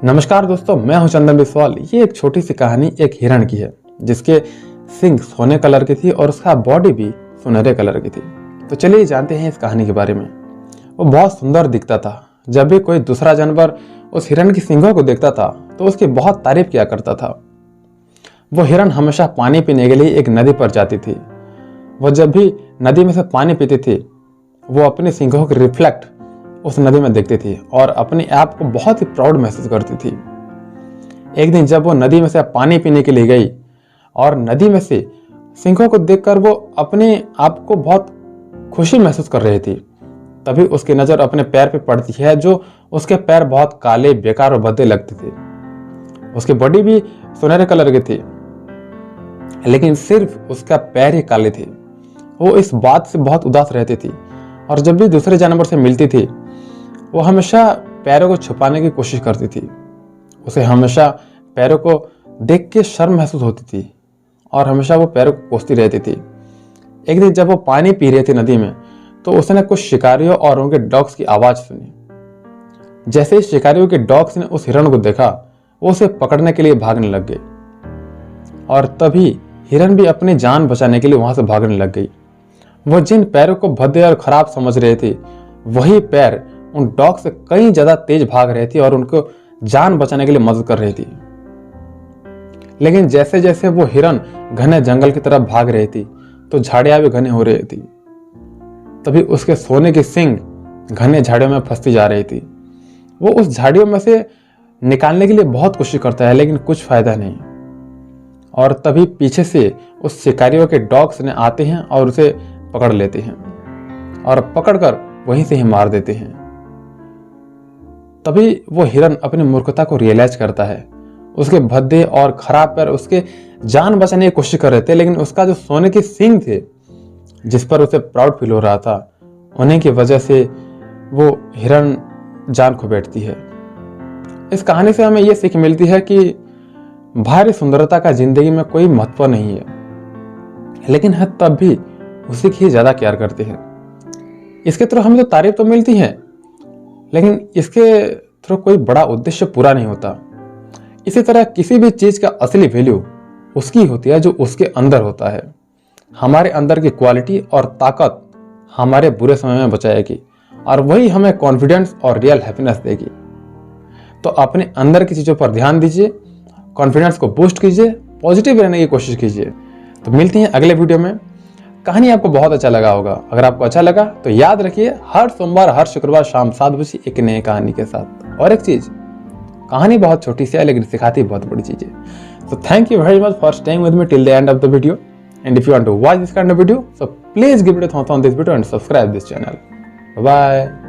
नमस्कार दोस्तों, मैं हूं चंदन बिस्वाल। ये एक छोटी सी कहानी एक हिरण की है जिसके सींग सोने कलर की थी और उसका बॉडी भी सुनहरे कलर की थी। तो चलिए जानते हैं इस कहानी के बारे में। वो बहुत सुंदर दिखता था। जब भी कोई दूसरा जानवर उस हिरण की सींगों को देखता था तो उसकी बहुत तारीफ किया करता था। वो हिरण हमेशा पानी पीने के लिए एक नदी पर जाती थी। वो जब भी नदी में से पानी पीती थी वो अपने सींगों के रिफ्लेक्ट उस नदी में देखती थी और अपने आप को बहुत ही प्राउड महसूस करती थी। एक दिन जब वो नदी में से पानी पीने के लिए गई और नदी में से सिंहों को देखकर वो अपने आप को बहुत खुशी महसूस कर रही थी, तभी उसकी नज़र अपने पैर पे पड़ती है जो उसके पैर बहुत काले, बेकार और भद्दे लगते थे। उसकी बॉडी भी सुनहरे कलर की थी लेकिन सिर्फ उसका पैर ही काले थे। वो इस बात से बहुत उदास रहती थी और जब भी दूसरे जानवर से मिलती थी वो हमेशा पैरों को छुपाने की कोशिश करती थी। उसे हमेशा पैरों को देख के शर्म महसूस होती थी और हमेशा वो पैरों को कोसती रहती थी। एक दिन जब वो पानी पी रही थी नदी में तो उसने कुछ शिकारियों और उनके डॉग्स की आवाज़ सुनी। जैसे ही शिकारियों के डॉग्स ने उस हिरण को देखा वो उसे पकड़ने के लिए भागने लग गए और तभी हिरण भी अपनी जान बचाने के लिए वहां से भागने लग गई। वो जिन पैरों को भद्दे और खराब समझ रहे थे वही पैर उन डॉग से कई ज्यादा तेज भाग रही थी और उनको जान बचाने के लिए मदद कर रही थी। लेकिन जैसे जैसे वो हिरण घने जंगल की तरफ भाग रही थी तो झाड़ियां भी घने हो रही थी। तभी उसके सोने की सींग घने झाड़ियों में फंसती जा रही थी। वो उस झाड़ियों में से निकालने के लिए बहुत कोशिश करता है लेकिन कुछ फायदा नहीं। और तभी पीछे से उस शिकारियों के डॉग्स ने आते हैं और उसे पकड़ लेते हैं और पकड़कर वहीं से ही मार देते हैं। तभी वो हिरण अपनी मूर्खता को रियलाइज करता है। उसके भद्दे और खराब पैर उसके जान बचाने की कोशिश कर रहे थे लेकिन उसका जो सोने के सींग थे जिस पर उसे प्राउड फील हो रहा था उन्हीं की वजह से वो हिरण जान खो बैठती है। इस कहानी से हमें ये सीख मिलती है कि बाहरी सुंदरता का जिंदगी में कोई महत्व नहीं है लेकिन है तब भी उसी की ज्यादा केयर करते हैं। इसके थ्रू हमें तो तारीफ तो मिलती है लेकिन इसके थ्रू कोई बड़ा उद्देश्य पूरा नहीं होता। इसी तरह किसी भी चीज का असली वैल्यू उसकी होती है जो उसके अंदर होता है। हमारे अंदर की क्वालिटी और ताकत हमारे बुरे समय में बचाएगी और वही हमें कॉन्फिडेंस और रियल हैप्पीनेस देगी। तो अपने अंदर की चीजों पर ध्यान दीजिए, कॉन्फिडेंस को बूस्ट कीजिए, पॉजिटिव रहने की कोशिश कीजिए। तो मिलते हैं अगले वीडियो में। कहानी आपको बहुत अच्छा लगा होगा। अगर आपको अच्छा लगा तो याद रखिए हर सोमवार हर शुक्रवार शाम 7 बजे एक नई कहानी के साथ। और एक चीज, कहानी बहुत छोटी सी है लेकिन सिखाती बहुत बड़ी चीज है। So thank you very much for staying with me till the end of the video. And if you want to watch this kind of video, so please give it a thumbs on this video and subscribe this channel. Bye bye.